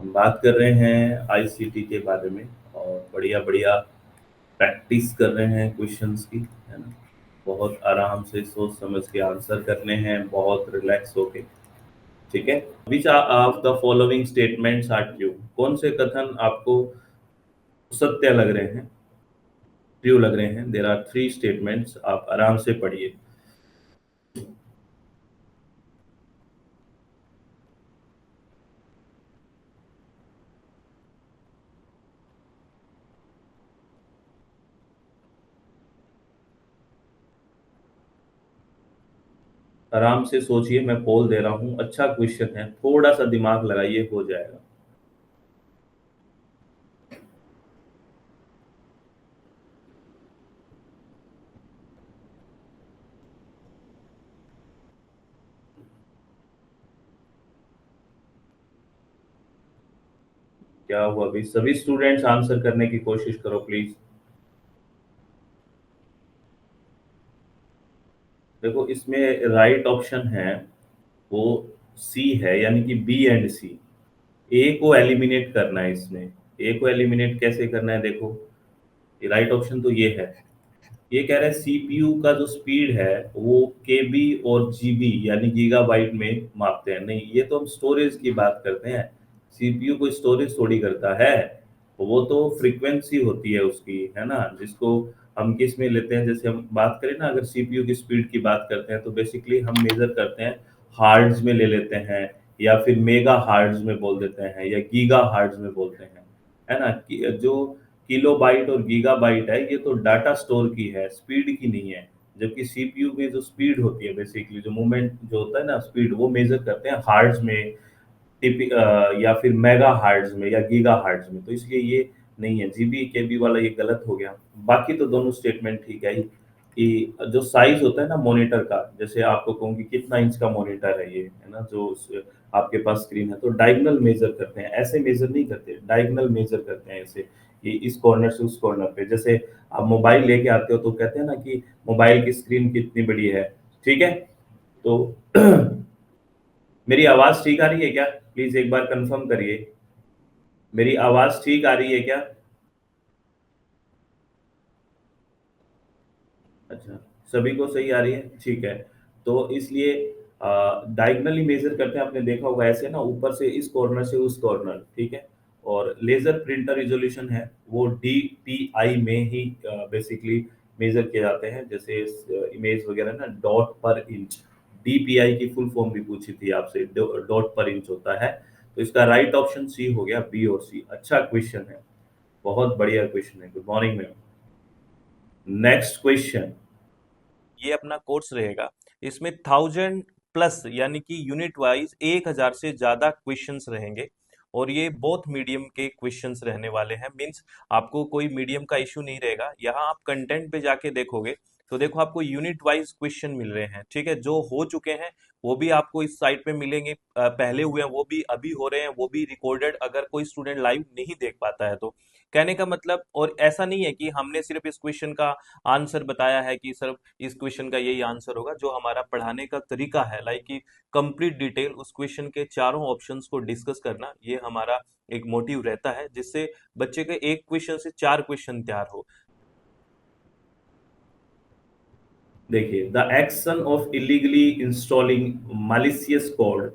हम बात कर रहे हैं आईसीटी के बारे में और बढ़िया-बढ़िया प्रैक्टिस कर रहे हैं क्वेश्चंस की, है ना? बहुत आराम से सोच समझ के आंसर करने हैं, बहुत रिलैक्स होके, ठीक है? Which of the following statements are true? कौन से कथन आपको सत्य लग रहे हैं, ट्रू लग रहे हैं? देयर आर 3 स्टेटमेंट्स, आप आराम से पढ़िए। आराम से सोचिए, मैं पोल दे रहा हूँ, अच्छा क्वेश्चन है, थोड़ा-सा दिमाग लगाइए, हो जाएगा। क्या हुआ अभी? सभी स्टूडेंट्स आंसर करने की कोशिश करो प्लीज़। देखो इसमें राइट ऑप्शन है वो सी है, यानी कि बी एंड सी। ए को एलिमिनेट करना है इसमें। ए को एलिमिनेट कैसे करना है देखो, ये राइट ऑप्शन तो ये है। ये कह रहा है सीपीयू का जो स्पीड है वो केबी और जीबी यानी गीगाबाइट में मापते हैं। नहीं, ये तो हम स्टोरेज की बात करते हैं। सीपीयू कोई स्टोरेज थोड़ी करता है, वो तो फ्रीक्वेंसी होती है उसकी, है ना? जिसको हम किस में लेते हैं, जैसे हम बात करें ना, अगर सीपीयू की स्पीड की बात करते हैं तो बेसिकली हम मेजर करते हैं हार्ट्ज में ले लेते हैं, या फिर मेगा हार्ट्ज में बोल देते हैं, या गीगा हार्ट्ज में बोलते हैं, है ना? जो किलोबाइट और गीगाबाइट है, ये तो डाटा स्टोर की है, स्पीड की नहीं है। जबकि सीपीयू में जो स्पीड होती है, बेसिकली जो मूवमेंट जो होता है ना, स्पीड, वो मेजर करते हैं हार्ट्ज में, या फिर मेगा हार्ट्ज में या गीगा हार्ट्ज में। तो इसलिए ये नहीं है, जीबी केबी वाला ये गलत हो गया। बाकी तो दोनों स्टेटमेंट ठीक है ही। कि जो साइज होता है ना मॉनिटर का, जैसे आपको कहूँ कि कितना इंच का मॉनिटर है ये, है ना? आपके पास स्क्रीन है, तो डायगोनल मेजर करते हैं, ऐसे मेजर नहीं करते, डायगोनल मेजर करते हैं ऐसे, कि इस कॉर्नर से उस कॉर्नर पे। जैसे आप मोबाइल लेके आते हो तो कहते हैं ना कि मोबाइल की स्क्रीन कितनी बड़ी है, ठीक है? तो मेरी आवाज ठीक आ रही है क्या? प्लीज एक बार कंफर्म करिए। मेरी आवाज ठीक आ रही है क्या? अच्छा, सभी को सही आ रही है, ठीक है। तो इसलिए डायगोनली मेजर करते हैं, आपने देखा होगा ऐसे ना, ऊपर से इस कॉर्नर से उस कॉर्नर, ठीक है। और लेजर प्रिंटर रिजोल्यूशन है वो डीपीआई में ही बेसिकली मेजर किए जाते हैं। जैसे इमेज वगैरह ना, डॉट पर इंच, डीपीआई की फुल फॉर्म भी पूछी थी आपसे, डॉट पर इंच होता है। तो इसका राइट ऑप्शन सी हो गया, बी और सी। अच्छा क्वेश्चन है, बहुत बढ़िया क्वेश्चन है। Good morning ma'am. Next question. ये अपना कोर्स रहेगा। इसमें 1000+ यानी कि यूनिट वाइज 1000 से ज्यादा क्वेश्चंस रहेंगे। और ये बोथ मीडियम के क्वेश्चंस रहने वाले हैं। मींस आपको कोई मीडियम का इशू नहीं रहेगा। यहाँ आप कंटेंट पे जाके देखोगे तो देखो आपको यूनिट वाइज क्वेश्चन मिल रहे हैं, ठीक है। जो हो चुके हैं वो भी आपको इस साइट पे मिलेंगे, पहले हुए हैं वो भी अभी हो रहे हैं, वो भी रिकॉर्डेड, अगर कोई स्टूडेंट लाइव नहीं देख पाता है तो। कहने का मतलब, और ऐसा नहीं है कि हमने सिर्फ इस क्वेश्चन का आंसर बताया है कि सर इस क्वेश्चन का यही आंसर होगा। जो हमारा पढ़ाने का तरीका है, लाइक कि कंप्लीट डिटेल उस क्वेश्चन के चारों ऑप्शंस को डिस्कस करना, ये हमारा एक मोटिव रहता है, जिससे बच्चे के एक क्वेश्चन से चार क्वेश्चन तैयार हो। देखिए, the action of illegally installing malicious code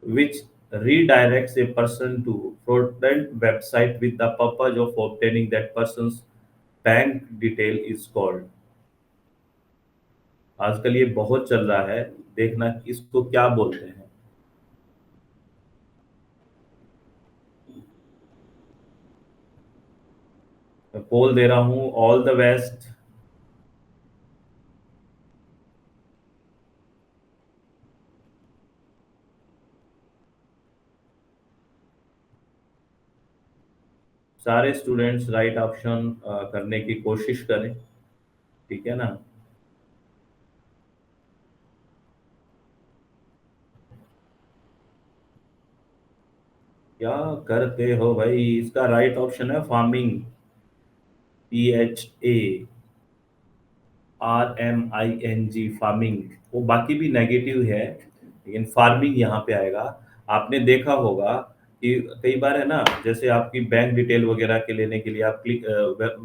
which redirects a person to fraudulent website with the purpose of obtaining that person's bank detail is called। आजकल ये बहुत चल रहा है, देखना इसको क्या बोलते हैं। मैं पोल दे रहा हूँ, ऑल द बेस्ट। सारे स्टूडेंट्स राइट ऑप्शन करने की कोशिश करें, ठीक है ना? क्या करते हो भाई? इसका राइट ऑप्शन है फार्मिंग, PHARMING, फार्मिंग। वो बाकी भी नेगेटिव है, लेकिन फार्मिंग यहाँ पे आएगा। आपने देखा होगा कि कई बार है ना, जैसे आपकी बैंक डिटेल वगैरह के लेने के लिए आप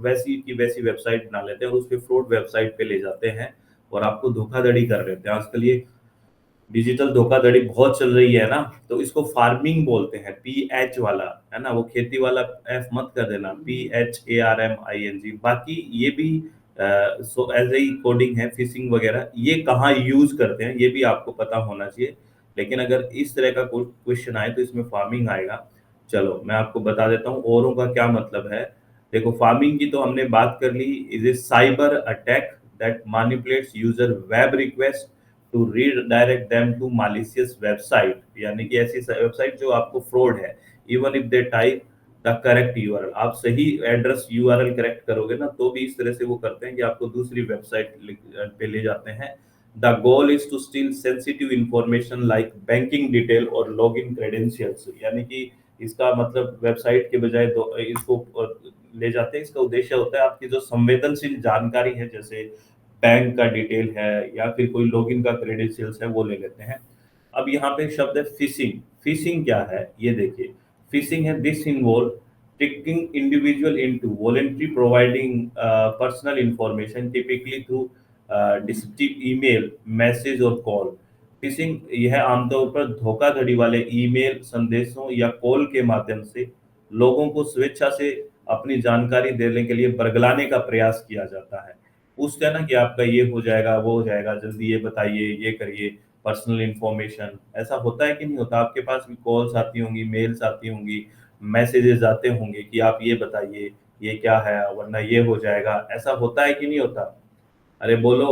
वैसी की वैसी वेबसाइट बना लेते हैं और उस पे फ्रॉड वेबसाइट पे ले जाते हैं और आपको धोखाधड़ी कर देते हैं। आजकल ये डिजिटल धोखाधड़ी बहुत चल रही है ना, तो इसको फार्मिंग बोलते हैं, पीएच वाला, है ना? वो खेती वाला एफ मत कर देना, PHARMING। बाकी ये भी सो ऐसे ही कोडिंग है, फिशिंग वगैरह, ये कहाँ यूज करते हैं ये भी आपको पता होना चाहिए। लेकिन अगर इस तरह का कोई क्वेश्चन आए तो इसमें फार्मिंग आएगा। चलो मैं आपको बता देता हूँ औरों का क्या मतलब है। देखो, फार्मिंग की तो हमने बात कर ली। Is a cyber attack that manipulates user web request to redirect them to malicious website, यानी कि ऐसी वेबसाइट जो आपको फ्रॉड है, even if they type the correct URL. आप सही एड्रेस यूआरएल करेक्ट करोगे ना, तो भी इस तरह से वो करते हैं कि आपको दूसरी वेबसाइट पे ले जाते हैं। The goal is to steal sensitive information like banking detail और लॉगिन क्रेडेंशियल्स, यानी कि इसका मतलब वेबसाइट के बजाय इसको ले जाते हैं। इसका उद्देश्य होता है आपकी जो संवेदनशील जानकारी है, जैसे बैंक का डिटेल है या फिर कोई लॉगिन का क्रेडेंशियल्स है, वो ले लेते हैं। अब यहाँ पे शब्द है फिशिंग। फिशिंग क्या है ये देखिए। फिशिंग है this involve tricking individual into voluntary providing personal information typically through deceptive email, message और कॉल। फिशिंग यह आमतौर पर धोखाधड़ी वाले ईमेल संदेशों या कॉल के माध्यम से लोगों को स्वेच्छा से अपनी जानकारी देने के लिए बरगलाने का प्रयास किया जाता है। पूछते हैं ना कि आपका ये हो जाएगा, वो हो जाएगा, जल्दी ये बताइए, ये करिए, पर्सनल इन्फॉर्मेशन। ऐसा होता है कि नहीं होता? आपके पास भी कॉल्स आती होंगी, मेल्स आती होंगी, मैसेजेस आते होंगे कि आप ये बताइए, ये क्या है, वरना ये हो जाएगा। ऐसा होता है कि नहीं होता? अरे बोलो,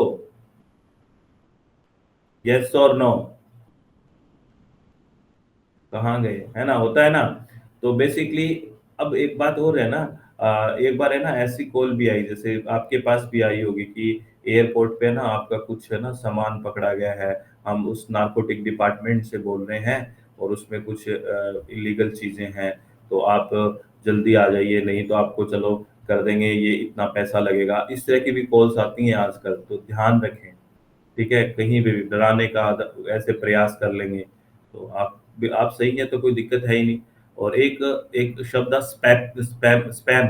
यस और नो। कहाँ गए, है ना? होता है ना? तो बेसिकली अब एक बात और है ना, एक बार है ना ऐसी कॉल भी आई, जैसे आपके पास भी आई होगी कि एयरपोर्ट पे ना आपका कुछ है ना सामान पकड़ा गया है, हम उस नार्कोटिक डिपार्टमेंट से बोल रहे हैं और उसमें कुछ इलीगल चीजें हैं, तो आप जल्दी आ जाइए, नहीं तो आपको चलो कर देंगे, ये इतना पैसा लगेगा। इस तरह की भी कॉल्स आती हैं आजकल, तो ध्यान रखें। ठीक है, कहीं पे भी डराने का ऐसे प्रयास कर लेंगे तो आप सही है तो कोई दिक्कत है ही नहीं। और एक एक शब्द है स्पैम। स्पैम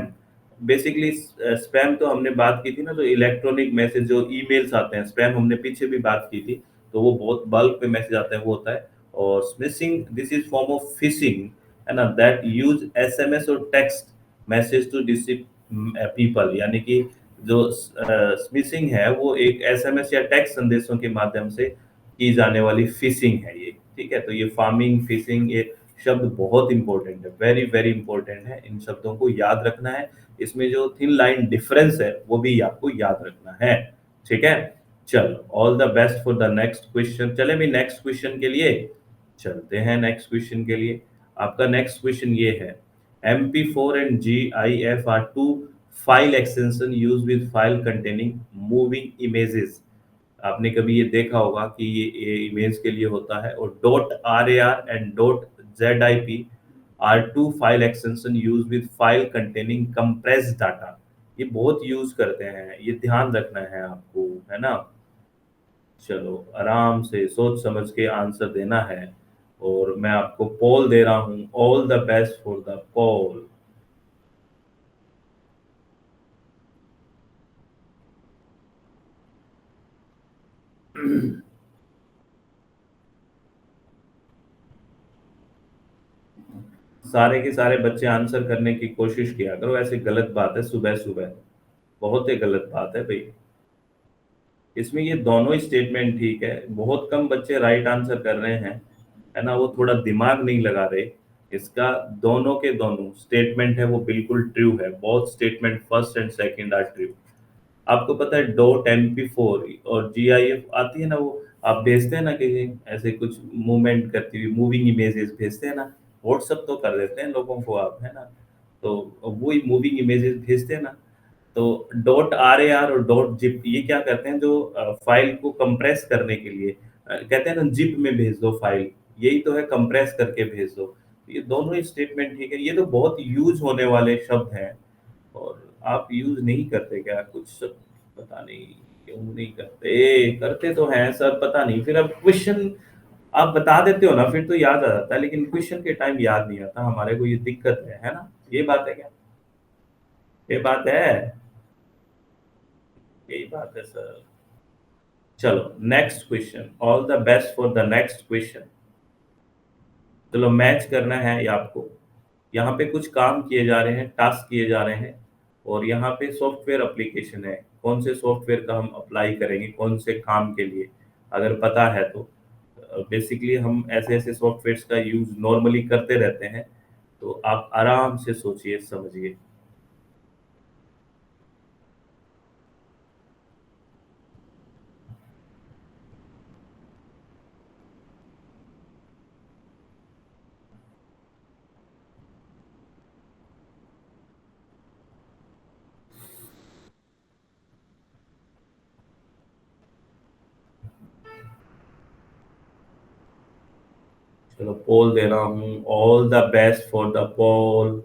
बेसिकली, स्पैम तो हमने बात की थी ना, तो इलेक्ट्रॉनिक मैसेज जो ईमेल्स आते हैं, स्पैम हमने पीछे भी बात की थी। तो वो बहुत बल्क में मैसेज आते हैं, वो होता है। और smishing, this is form of phishing, है ना, दैट यूज एसएमएस और text message to deceive people, यानी कि जो स्मिशिंग है वो एक एसएमएस या टेक्स्ट संदेशों के माध्यम से की जाने वाली फिशिंग है ये। ठीक है, तो ये फार्मिंग, फिशिंग, ये शब्द बहुत इंपॉर्टेंट है, वेरी वेरी इंपॉर्टेंट है। इन शब्दों को याद रखना है। इसमें जो थिन लाइन डिफरेंस है वो भी आपको याद रखना है। ठीक है, चलो, all the best for the next question. चले भी नेक्स्ट क्वेश्चन के लिए चलते हैं। नेक्स्ट क्वेश्चन के लिए आपका नेक्स्ट क्वेश्चन ये है, MP4 and GIF are two file extension used with file containing moving images। आपने कभी ये देखा होगा कि ये इमेज के लिए होता है। और .rar and .zip are two file extension use with file containing compressed data. ये बहुत यूज करते हैं, ये ध्यान रखना है आपको, है ना? चलो, आराम से सोच समझ के आंसर देना है। और मैं आपको पोल दे रहा हूँ, all the best for the poll. सारे के सारे बच्चे आंसर करने की कोशिश किया करो, ऐसे गलत बात है सुबह सुबह, बहुत ही गलत बात है भाई। इसमें ये दोनों स्टेटमेंट ठीक है, बहुत कम बच्चे राइट आंसर कर रहे हैं, है ना? वो थोड़ा दिमाग नहीं लगा रहे। इसका दोनों के दोनों स्टेटमेंट है वो बिल्कुल ट्रू है, both statement first and second are true. आपको पता है .mp4 और GIF आती है ना, वो आप भेजते हैं ना कि ऐसे कुछ मूवमेंट करती हुई मूविंग इमेजेस भेजते हैं ना, व्हाट्सअप तो कर देते हैं लोगों को आप, है ना? तो वही मूविंग इमेजेस भेजते हैं ना, तो .rar और .zip ये क्या करते हैं, जो फाइल को कंप्रेस करने के लिए कहते हैं ना, जिप में भेज दो फाइल, यही तो है, कंप्रेस करके भेज दो। ये दोनों ही स्टेटमेंट ठीक है, ये तो बहुत यूज होने वाले शब्द हैं और आप यूज नहीं करते क्या कुछ सब? पता नहीं क्यों नहीं करते, करते तो हैं सर, पता नहीं। फिर अब क्वेश्चन आप बता देते हो ना फिर तो याद आ जाता है, लेकिन क्वेश्चन के टाइम याद नहीं आता, हमारे को ये दिक्कत है ना? ये बात है क्या? ये बात है? यही बात है सर। चलो next question, all the best for the next question. चलो मैच करना है ये आपको। यहाँ पे कुछ काम किए जा रहे हैं, टास्क किए जा रहे हैं, और यहाँ पे सॉफ्टवेयर एप्लीकेशन है। कौन से सॉफ्टवेयर का हम अप्लाई करेंगे, कौन से काम के लिए, अगर पता है तो। बेसिकली हम ऐसे ऐसे सॉफ्टवेयर्स का यूज नॉर्मली करते रहते हैं, तो आप आराम से सोचिए समझिए। चलो पोल दे रहा हूँ, all the best for the poll.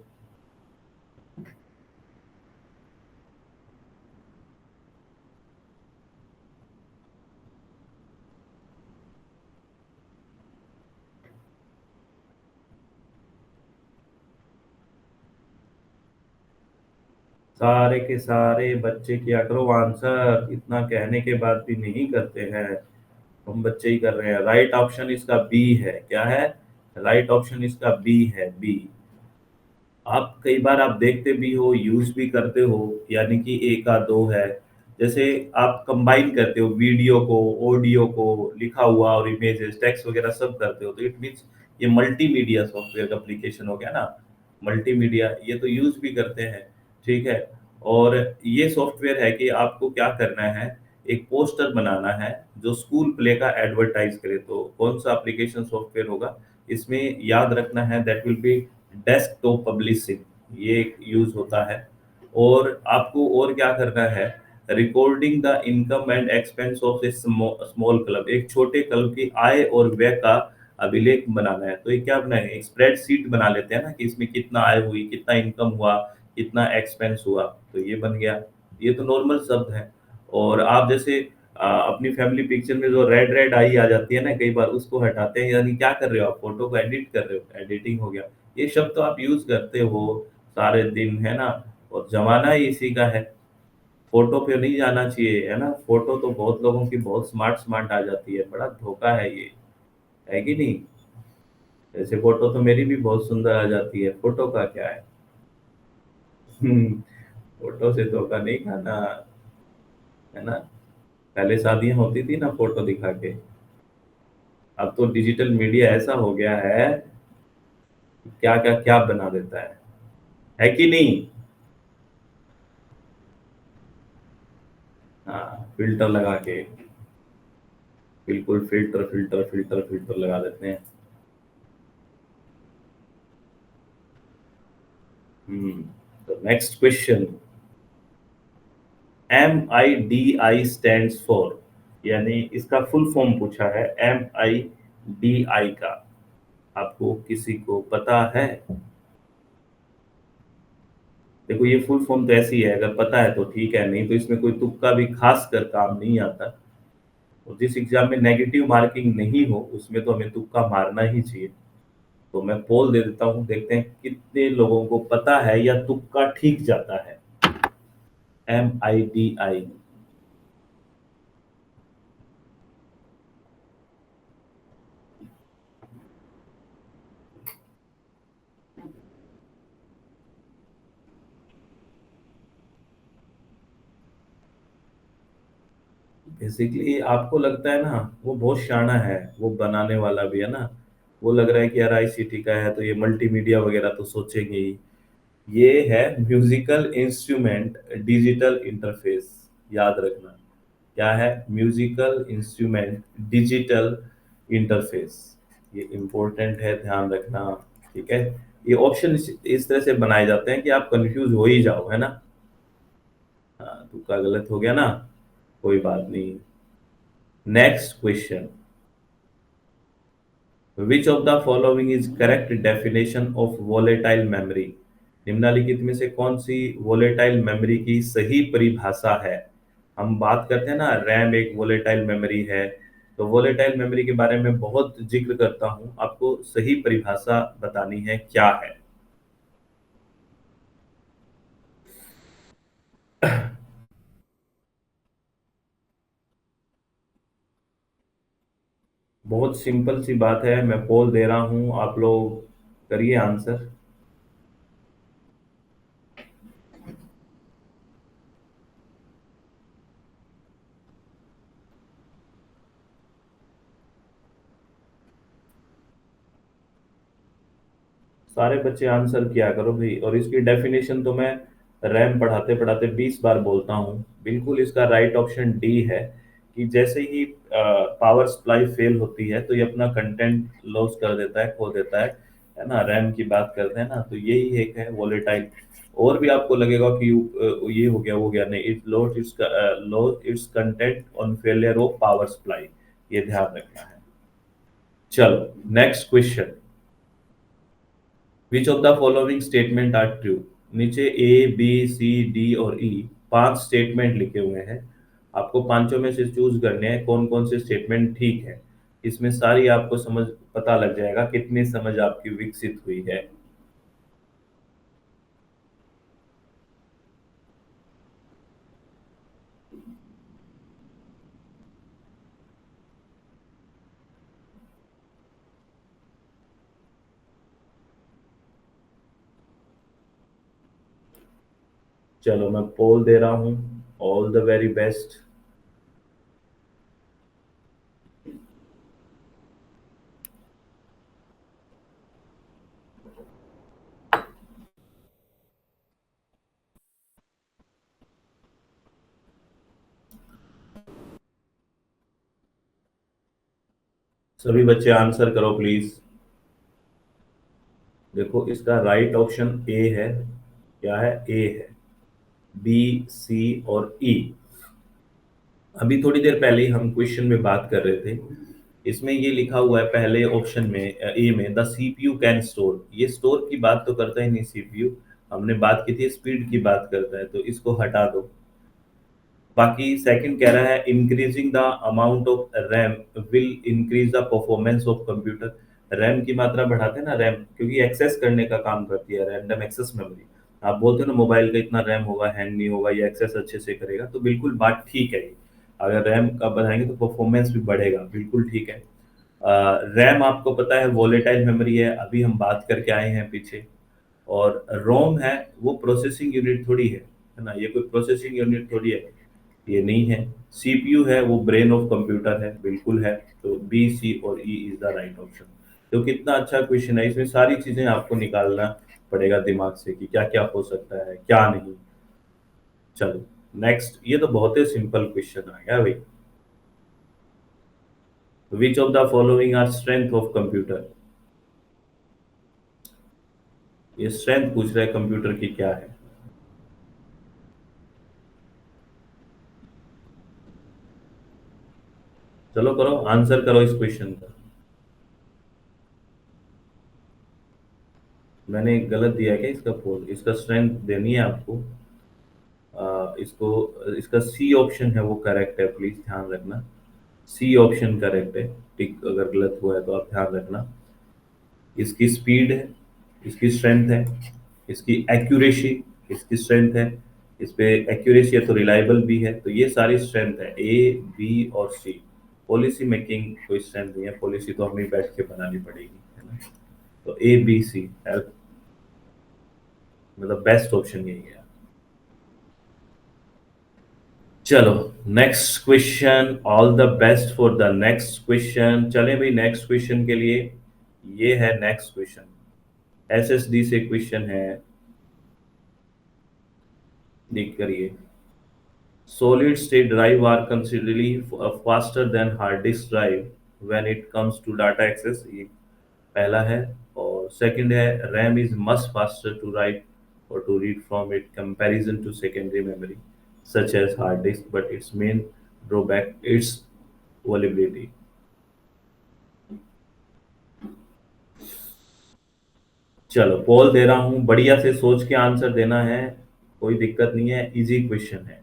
सारे के सारे बच्चे किया करो आंसर, इतना कहने के बाद भी नहीं करते हैं। हम बच्चे ही कर रहे हैं। राइट ऑप्शन इसका बी है। क्या है? राइट ऑप्शन इसका बी है, बी। आप कई बार आप देखते भी हो, यूज भी करते हो, यानी कि एक का दो है। जैसे आप कंबाइन करते हो वीडियो को, ऑडियो को, लिखा हुआ और इमेजेस, टेक्स्ट वगैरह सब करते हो, तो इट मीन्स ये मल्टीमीडिया सॉफ्टवेयर का एप्लीकेशन हो गया ना। मल्टीमीडिया ये तो यूज भी करते हैं, ठीक है। और ये सॉफ्टवेयर है कि आपको क्या करना है, एक पोस्टर बनाना है जो स्कूल प्ले का एडवर्टाइज करे, तो कौन सा एप्लीकेशन सॉफ्टवेयर होगा? इसमें याद रखना है, that will be desktop publishing, ये एक यूज होता है। और आपको और क्या करना है, recording the income and expense of A small club, एक छोटे क्लब की आय और व्यय का अभिलेख बनाना है। तो ये क्या बनाएंगे, एक स्प्रेडशीट बना लेते हैं ना, कि इसमें कितना आय हुई, कितना इनकम हुआ, कितना एक्सपेंस हुआ, तो ये बन गया। ये तो नॉर्मल शब्द है। और आप जैसे अपनी फैमिली पिक्चर में जो रेड रेड आई आ जाती है ना, कई बार उसको हटाते हैं, यानी क्या कर रहे हो आप, फोटो को एडिट कर रहे हो, एडिटिंग हो गया। ये शब्द तो आप यूज करते हो सारे दिन, है ना? और जमाना ही इसी का है। फोटो पे नहीं जाना चाहिए, है ना? फोटो तो बहुत लोगों की बहुत स्मार्ट स्मार्ट आ जाती है, बड़ा धोखा है ये, है कि नहीं? ऐसे फोटो तो मेरी भी बहुत सुंदर आ जाती है, फोटो का क्या है? फोटो से धोखा नहीं खाना, है ना? पहले शादियां होती थी ना फोटो दिखा के, अब तो डिजिटल मीडिया ऐसा हो गया है, क्या क्या क्या बना देता है कि नहीं? हाँ, फिल्टर लगा के, बिल्कुल फिल्टर फिल्टर फिल्टर फिल्टर लगा देते हैं। हम्म। तो next question, MIDI stands for, यानी इसका फुल फॉर्म पूछा है, MIDI का। आपको किसी को पता है? देखो ये फुल फॉर्म तो ऐसी है, अगर पता है तो ठीक है, नहीं तो इसमें कोई तुक्का भी खास कर काम नहीं आता। और जिस एग्जाम में नेगेटिव मार्किंग नहीं हो उसमें तो हमें तुक्का मारना ही चाहिए। तो मैं पोल दे देता हूँ, देखते हैं कितने लोगों को पता है या तुक्का ठीक जाता है। MIDI। बेसिकली आपको लगता है ना, वो बहुत शाना है, वो बनाने वाला भी है ना, वो लग रहा है कि यार ICT का है तो ये मल्टीमीडिया वगैरह तो सोचेंगे ही। ये है म्यूजिकल इंस्ट्रूमेंट डिजिटल इंटरफेस, याद रखना। क्या है? म्यूजिकल इंस्ट्रूमेंट डिजिटल इंटरफेस, ये इम्पोर्टेंट है, ध्यान रखना। ठीक है, ये ऑप्शन इस तरह से बनाए जाते हैं कि आप कंफ्यूज हो ही जाओ, है ना? हाँ, तुक्का गलत हो गया ना, कोई बात नहीं। Next question, which of the following is correct definition of volatile memory? निम्नलिखित में से कौन सी वोलेटाइल मेमोरी की सही परिभाषा है? हम बात करते हैं ना, रैम एक वोलेटाइल मेमोरी है, तो वोलेटाइल मेमोरी के बारे में बहुत जिक्र करता हूं, आपको सही परिभाषा बतानी है क्या है। बहुत सिंपल सी बात है, मैं पोल दे रहा हूं, आप लोग करिए आंसर। सारे बच्चे आंसर किया करो भाई। और इसकी डेफिनेशन तो मैं रैम पढ़ाते पढ़ाते 20 बार बोलता हूँ। बिल्कुल इसका राइट ऑप्शन डी है कि जैसे ही पावर सप्लाई फेल होती है तो ये अपना कंटेंट लॉस कर देता है, खो देता है ना। रैम की बात करते हैं ना, तो यही एक है वोलेटाइल। और भी आपको लगेगा कि ये हो गया वो गया, नहीं, it's content on failure of power supply, ये ध्यान रखना है। चलो next question. Which of the following statement are true. नीचे ए बी सी डी और ई 5 स्टेटमेंट लिखे हुए हैं। आपको पांचों में से चूज करने हैं कौन कौन से स्टेटमेंट ठीक है। इसमें सारी आपको समझ पता लग जाएगा कितनी समझ आपकी विकसित हुई है। चलो मैं पोल दे रहा हूँ। All the very best. सभी बच्चे आंसर करो प्लीज। देखो इसका राइट ऑप्शन ए है। क्या है? ए है। बी सी और ई। अभी थोड़ी देर पहले ही हम क्वेश्चन में बात कर रहे थे। इसमें ये लिखा हुआ है पहले ऑप्शन में, ए में, द सीपीयू कैन स्टोर। ये स्टोर की बात तो करता ही नहीं सीपीयू। हमने बात की थी स्पीड की बात करता है, तो इसको हटा दो। बाकी सेकंड कह रहा है increasing the amount of RAM will increase the performance of computer. RAM की मात्रा बढ़ाते हैं ना, रैम क्योंकि एक्सेस करने का काम करती है, रैंडम एक्सेस मेमोरी। आप बोलते हो ना मोबाइल का इतना रैम होगा, हैंग नहीं होगा, ये एक्सेस अच्छे से करेगा, तो बिल्कुल बात ठीक है ये। अगर रैम का बढ़ाएंगे तो परफॉर्मेंस भी बढ़ेगा, बिल्कुल ठीक है। रैम आपको पता है वोलेटाइल मेमोरी है, अभी हम बात करके आए हैं पीछे। और रोम है, वो प्रोसेसिंग यूनिट थोड़ी है ना, ये कोई प्रोसेसिंग यूनिट थोड़ी है, ये नहीं है। सीपीयू है, वो ब्रेन ऑफ कंप्यूटर है, बिल्कुल है। तो बी सी और E is the right option. तो कितना अच्छा क्वेश्चन है, इसमें सारी चीजें आपको निकालना पड़ेगा दिमाग से कि क्या क्या हो सकता है क्या नहीं। चलो नेक्स्ट, ये तो बहुत ही सिंपल क्वेश्चन आ गया भाई। Which of the following are strength of computer. ये स्ट्रेंथ पूछ रहा है कंप्यूटर की क्या है। चलो करो आंसर करो इस क्वेश्चन का। मैंने गलत दिया क्या इसका पोल? इसका स्ट्रेंथ देनी है आपको। इसको, इसका सी ऑप्शन है वो करेक्ट है, प्लीज ध्यान रखना। सी ऑप्शन करेक्ट है। टिक अगर गलत हुआ है तो आप ध्यान रखना। इसकी स्पीड है, इसकी स्ट्रेंथ है, इसकी एक्यूरेसी, इसकी स्ट्रेंथ है। इस पे एक्यूरेसी है तो रिलायबल भी है, तो ये सारी स्ट्रेंथ है ए बी और सी। पॉलिसी मेकिंग कोई स्ट्रेंथ नहीं है, पॉलिसी तो हमें बैठ के बनानी पड़ेगी, है ना। तो ए बी सी मतलब बेस्ट ऑप्शन यही है। चलो next question, all the best for the next question. चले भाई नेक्स्ट क्वेश्चन के लिए। ये है नेक्स्ट क्वेश्चन, एसएसडी से क्वेश्चन है, देख करिए। Solid state drive are considerably faster than hard disk drive when it comes to data access, ये पहला है। और सेकंड है RAM is much faster to write or to read from it comparison to secondary memory such as hard disk, but its main drawback its vulnerability। चलो पोल दे रहा हूँ, बढ़िया से सोच के आंसर देना है, कोई दिक्कत नहीं है, इजी क्वेश्चन है।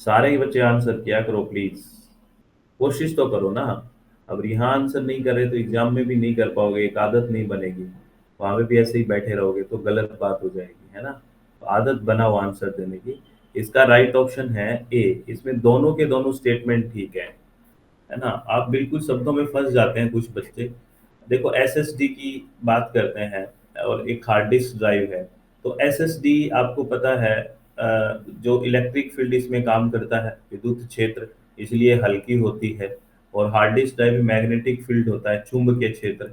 सारे ही बच्चे आंसर किया करो प्लीज, कोशिश तो करो ना। अब यहाँ आंसर नहीं कर रहे तो एग्जाम में भी नहीं कर पाओगे, एक आदत नहीं बनेगी। वहां पे भी ऐसे ही बैठे रहोगे तो गलत बात हो जाएगी, है ना। तो आदत बनाओ आंसर देने की। इसका राइट ऑप्शन है ए। इसमें दोनों के दोनों स्टेटमेंट ठीक है ना। आप बिल्कुल शब्दों में फंस जाते हैं कुछ बच्चे। देखो एसएसडी की बात करते हैं और एक हार्ड डिस्क ड्राइव है। तो एसएसडी आपको पता है जो इलेक्ट्रिक फील्ड इसमें काम करता है, विद्युत क्षेत्र, इसलिए हल्की होती है। और हार्ड डिस्क ड्राइव में मैग्नेटिक फील्ड होता है, चुंबकीय क्षेत्र।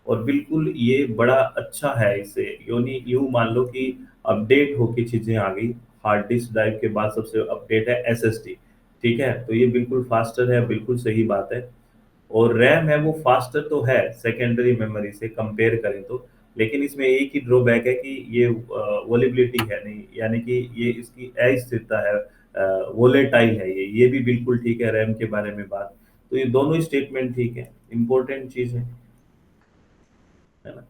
और बिल्कुल ये बड़ा अच्छा है, इसे यानी यूं मान लो कि अपडेट होके चीजें आ गई। हार्ड डिस्क ड्राइव के बाद सबसे अपडेट है एसएसडी। ठीक है, तो ये बिल्कुल फास्टर है, बिल्कुल सही बात है। और रैम है वो फास्टर तो है सेकेंडरी मेमोरी से कंपेयर करें तो। लेकिन इसमें एक ही ड्रॉबैक है कि ये वोलेबिलिटी है नहीं, यानी कि ये इसकी अस्थिरता है, वोलेटाइल है ये भी बिल्कुल ठीक है रैम के बारे में बात। तो ये दोनों स्टेटमेंट ठीक है, इंपॉर्टेंट चीज है ना।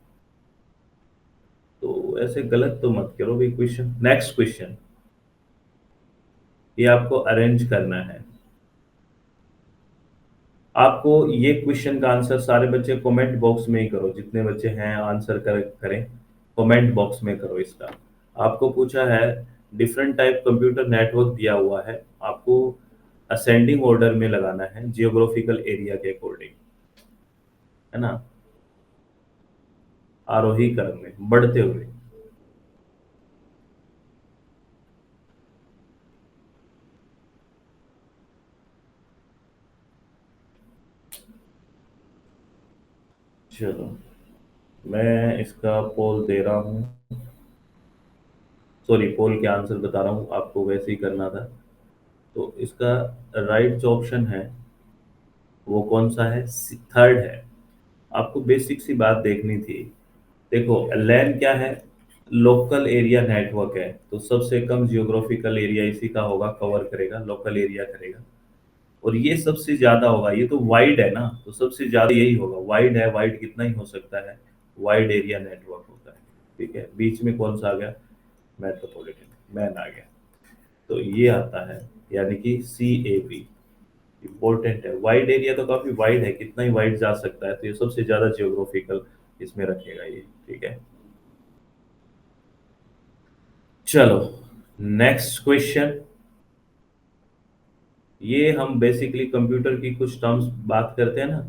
तो ऐसे गलत तो मत करो भाई। क्वेश्चन, नेक्स्ट क्वेश्चन, ये आपको अरेंज करना है। आपको ये क्वेश्चन का आंसर सारे बच्चे कमेंट बॉक्स में ही करो, जितने बच्चे हैं आंसर करें कमेंट बॉक्स में करो इसका। आपको पूछा है, डिफरेंट टाइप कंप्यूटर नेटवर्क दिया हुआ है, आपको असेंडिंग ऑर्डर में लगाना है जियोग्राफिकल एरिया के अकॉर्डिंग, है ना। आरोही क्रम में बढ़ते हुए। चलो मैं इसका पोल दे रहा हूँ, सॉरी पोल के आंसर बता रहा हूँ, आपको वैसे ही करना था। तो इसका राइट जो ऑप्शन है वो कौन सा है, थर्ड है। आपको बेसिक सी बात देखनी थी। देखो लैन क्या है, लोकल एरिया नेटवर्क है, तो सबसे कम जियोग्राफिकल एरिया इसी का होगा, कवर करेगा, लोकल एरिया करेगा। और ये सबसे ज्यादा होगा, ये तो वाइड है ना, तो सबसे ज्यादा यही होगा, वाइड है, वाइड कितना ही हो सकता है, वाइड एरिया नेटवर्क होता है। ठीक है, बीच में कौन सा आ गया, मेट्रोपॉलिटन मैन आ गया। तो ये आता है, यानी कि सी ए बी इम्पोर्टेंट है। वाइड एरिया तो काफी वाइड है, कितना ही वाइड जा सकता है, तो ये सबसे ज्यादा जियोग्राफिकल इसमें रखेगा ये। ठीक है, चलो नेक्स्ट क्वेश्चन। ये हम बेसिकली कंप्यूटर की कुछ टर्म्स बात करते हैं ना,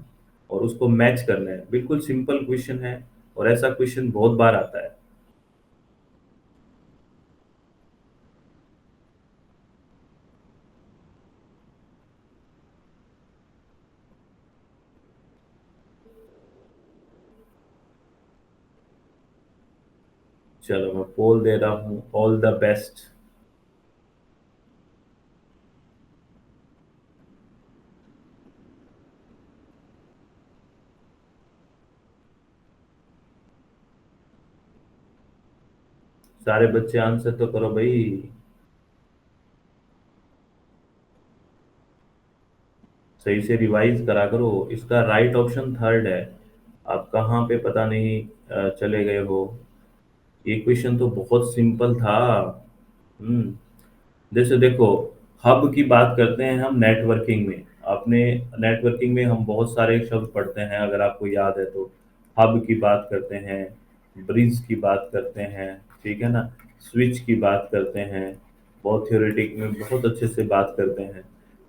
और उसको मैच करना है, बिल्कुल सिंपल क्वेश्चन है। और ऐसा क्वेश्चन बहुत बार आता है। चलो मैं पोल दे रहा हूँ, ऑल द बेस्ट। सारे बच्चे आंसर तो करो भाई। सही से रिवाइज करा करो, इसका राइट ऑप्शन थर्ड है। आप कहाँ पे पता नहीं चले गए हो। ये क्वेश्चन तो बहुत सिंपल था। हम्म। जैसे देखो, हब की बात करते हैं हम नेटवर्किंग में। आपने नेटवर्किंग में हम बहुत सारे शब्द पढ़ते हैं, अगर आपको याद है तो। हब की बात करते हैं, ब्रिज की बात करते हैं, ठीक है ना, स्विच की बात करते हैं, बहुत थ्योरेटिक में बहुत अच्छे से बात करते हैं।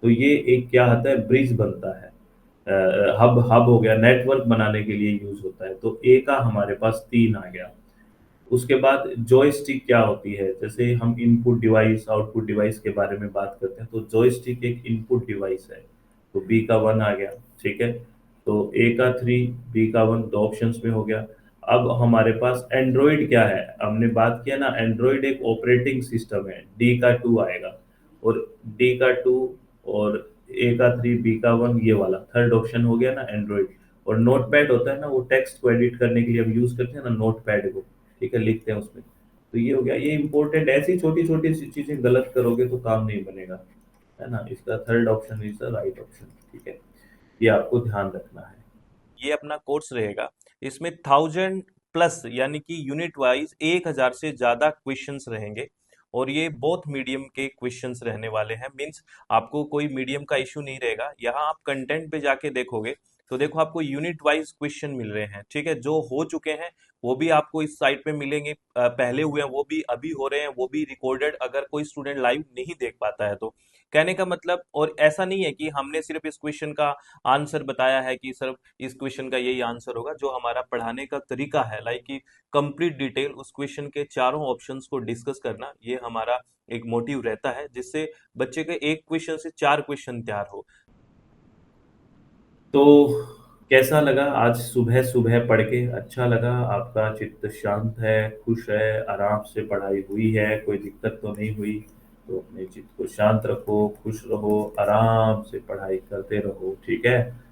तो ये एक क्या आता है, ब्रिज बनता है। हब हब हो गया, नेटवर्क बनाने के लिए यूज होता है, तो ए का हमारे पास तीन आ गया। उसके बाद जॉयस्टिक क्या होती है, जैसे हम इनपुट डिवाइस आउटपुट डिवाइस के बारे में बात करते हैं, तो जॉयस्टिक एक इनपुट डिवाइस है। तो बी का वन आ गया। ठीक है, तो ए का थ्री, बी का वन, दो ऑप्शंस में हो गया। अब हमारे पास एंड्रॉइड क्या है, हमने बात किया ना, एंड्रॉइड एक ऑपरेटिंग सिस्टम है, डी का टू आएगा। और डी का टू, और ए का थ्री, बी का वन, ये वाला थर्ड ऑप्शन हो गया ना एंड्रॉइड। और नोट पैड होता है ना, वो टेक्स्ट को एडिट करने के लिए हम यूज करते हैं ना नोट पैड को। ठीक है, लिखते हैं उसमें। तो ये हो गया, ये इंपॉर्टेंट, ऐसी छोटी छोटी सी चीजें गलत करोगे तो काम नहीं बनेगा, है ना। इसका third option is the right option. ठीक है, ये आपको ध्यान रखना है। ये अपना कोर्स रहेगा। इसमें 1000 प्लस यानी कि यूनिट वाइज 1000 से ज्यादा क्वेश्चंस रहेंगे। और ये बोथ मीडियम के क्वेश्चंस रहने वाले हैं। मीन्स आपको कोई मीडियम का इशू नहीं रहेगा। यहाँ आप कंटेंट पे जाके देखोगे तो देखो आपको यूनिट वाइज क्वेश्चन मिल रहे हैं, ठीक है। जो हो चुके हैं वो भी आपको इस साइट पे मिलेंगे, पहले हुए हैं वो भी अभी हो रहे हैं, वो भी रिकॉर्डेड, अगर कोई स्टूडेंट लाइव नहीं देख पाता है तो। कहने का मतलब, और ऐसा नहीं है कि हमने सिर्फ इस क्वेश्चन का आंसर बताया है कि सिर्फ इस क्वेश्चन का यही आंसर होगा। जो हमारा पढ़ाने का तरीका है, लाइक कि कंप्लीट डिटेल उस क्वेश्चन के चारों ऑप्शंस को डिस्कस करना, ये हमारा एक मोटिव रहता है, जिससे बच्चे के एक क्वेश्चन से चार क्वेश्चन तैयार हो। तो कैसा लगा आज सुबह सुबह पढ़ के? अच्छा लगा? आपका चित्त शांत है, खुश है, आराम से पढ़ाई हुई है, कोई दिक्कत तो नहीं हुई? तो अपने चित्त को शांत रखो, खुश रहो, आराम से पढ़ाई करते रहो, ठीक है?